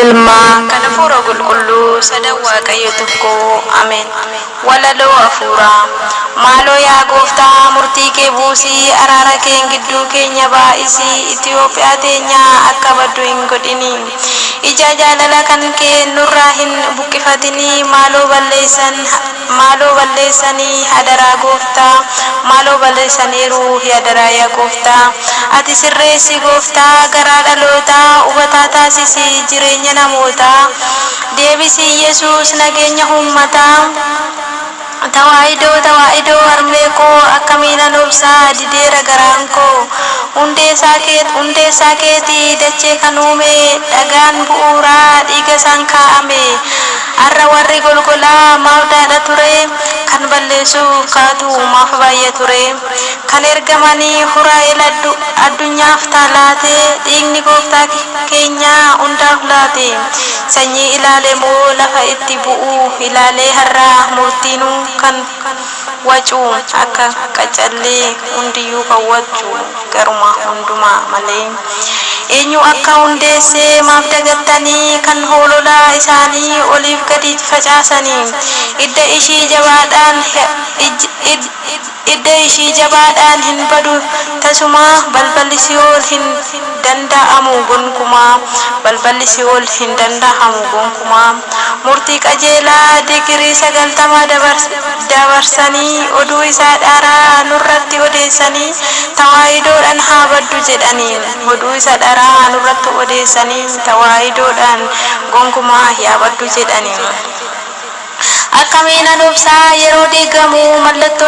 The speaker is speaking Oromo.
ilmaa kan hafuura qulqulluu sadan waaqayyo tokko ameen. Walaloo hafuuraa maaloo yaa gooftaa murtii kee buusii araara kee gidduu keenya baay'isii Itoophiyaa teenya akka baddu hin godhini. Ija jaalala kan kee nurraa hin buqqifatini. Maaloo balleessanii hadaraa gooftaa maaloo balleessaniiru hadaraa yaa gooftaa. Ati sirreessi gooftaa garaa dhalootaa hubataa taasisi jireenya namootaa. Deebisi Yesuus nageenya uummataa. Tawaahidoo harmee koo akkamiinan obsaa dideera garaan koo. Hundeessaa keetii dachee kan uume dhagaan bu'uuraa dhiiga isaan kaa'ame. Har'a warri golgolaa maawdaadha ture kan balleessu kaatu maaf baay'ee ture. Kan ergamanii Huraa'el addunyaaf taalaate dhiigni gooftaa keenyaa hundaaf laate. Sanyii ilaale moo lafa itti bu'u ilaalee har'a murtiinuu kan wacu akka qacallee hundiyyuu kan wacu garuma hundumaa malee. Eenyu akka hundeessee maaf dagattanii kan hoololaa isaanii oliif gadi facaasanii. Idda ishii jabaadhaan hin badu tasuma balballi Si'ool hin danda'amu gonkumaa. Balballi Si'ool hin danda'amu gonkumaa. Murtii qajeelaa digirii 90 dabarsanii oduu isaa dharaa nurratti odeessanii. Tawaahidoodhaan haa baddu jedhanii oduu isaa dharaa nurratti odeessanii. Tawaahidoodhaan gonkumaa yaa baddu jedhanii. Akkamiinan obsaa yeroo diigamu mallattoon